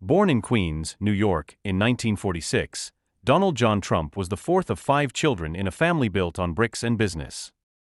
Born in Queens, New York, in 1946, Donald John Trump was the fourth of 5 children in a family built on bricks and business.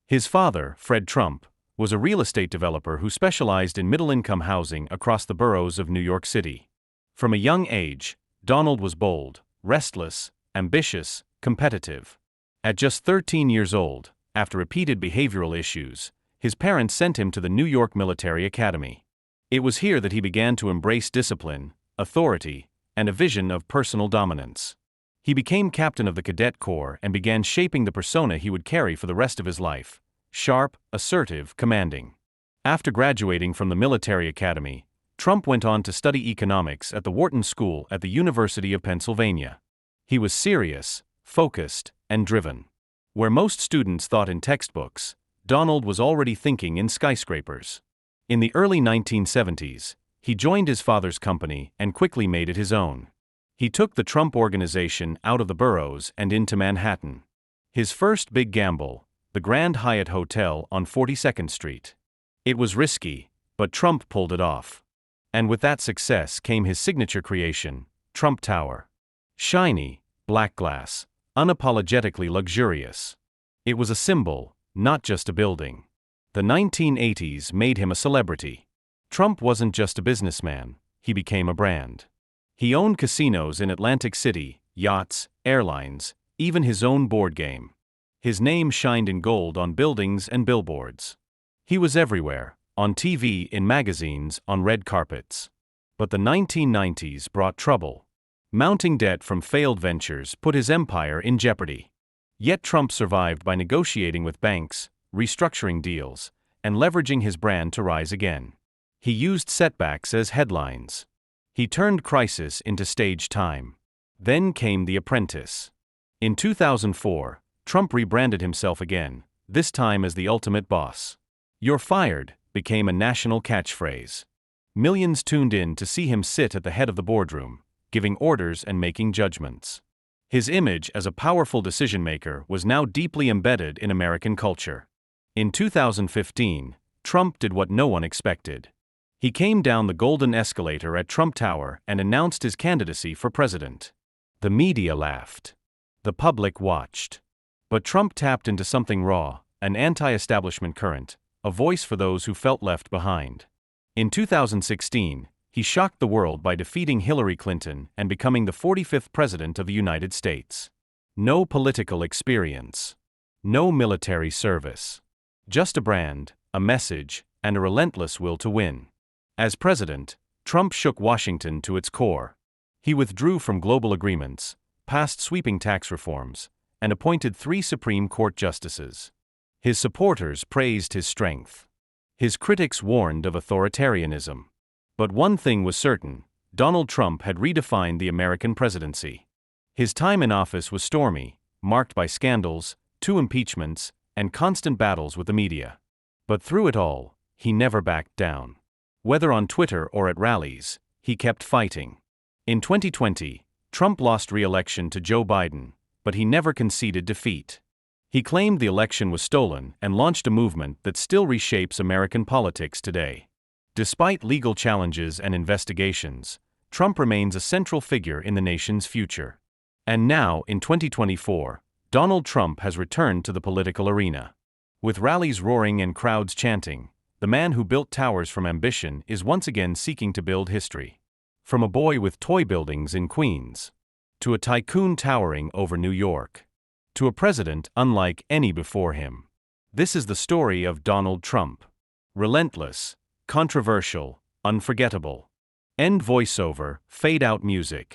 His father, Fred Trump, was a real estate developer who specialized in middle-income housing across the boroughs of New York City. From a young age, Donald was bold, restless, ambitious, competitive. At just 13 years old, after repeated behavioral issues, his parents sent him to the New York Military Academy. It was here that he began to embrace discipline, authority, and a vision of personal dominance. He became captain of the Cadet Corps and began shaping the persona he would carry for the rest of his life: sharp, assertive, commanding. After graduating from the military academy, Trump went on to study economics at the Wharton School at the University of Pennsylvania. He was serious, focused, and driven. Where most students thought in textbooks, Donald was already thinking in skyscrapers. In the early 1970s, he joined his father's company and quickly made it his own. He took the Trump Organization out of the boroughs and into Manhattan. His first big gamble, the Grand Hyatt Hotel on 42nd Street. It was risky, but Trump pulled it off. And with that success came his signature creation, Trump Tower. Shiny, black glass, unapologetically luxurious. It was a symbol, not just a building. The 1980s made him a celebrity. Trump wasn't just a businessman, he became a brand. He owned casinos in Atlantic City, yachts, airlines, even his own board game. His name shined in gold on buildings and billboards. He was everywhere, on TV, in magazines, on red carpets. But the 1990s brought trouble. Mounting debt from failed ventures put his empire in jeopardy. Yet Trump survived by negotiating with banks, restructuring deals, and leveraging his brand to rise again. He used setbacks as headlines. He turned crisis into stage time. Then came The Apprentice. In 2004, Trump rebranded himself again, this time as the ultimate boss. "You're fired" became a national catchphrase. Millions tuned in to see him sit at the head of the boardroom, giving orders and making judgments. His image as a powerful decision-maker was now deeply embedded in American culture. In 2015, Trump did what no one expected. He came down the golden escalator at Trump Tower and announced his candidacy for president. The media laughed. The public watched. But Trump tapped into something raw, an anti-establishment current, a voice for those who felt left behind. In 2016, he shocked the world by defeating Hillary Clinton and becoming the 45th president of the United States. No political experience. No military service. Just a brand, a message, and a relentless will to win. As president, Trump shook Washington to its core. He withdrew from global agreements, passed sweeping tax reforms, and appointed 3 Supreme Court justices. His supporters praised his strength. His critics warned of authoritarianism. But one thing was certain: Donald Trump had redefined the American presidency. His time in office was stormy, marked by scandals, 2 impeachments, and constant battles with the media. But through it all, he never backed down. Whether on Twitter or at rallies, he kept fighting. In 2020, Trump lost re-election to Joe Biden, but he never conceded defeat. He claimed the election was stolen and launched a movement that still reshapes American politics today. Despite legal challenges and investigations, Trump remains a central figure in the nation's future. And now, in 2024, Donald Trump has returned to the political arena. With rallies roaring and crowds chanting, the man who built towers from ambition is once again seeking to build history. From a boy with toy buildings in Queens, to a tycoon towering over New York, to a president unlike any before him. This is the story of Donald Trump. Relentless, controversial, unforgettable. End voiceover, fade out music.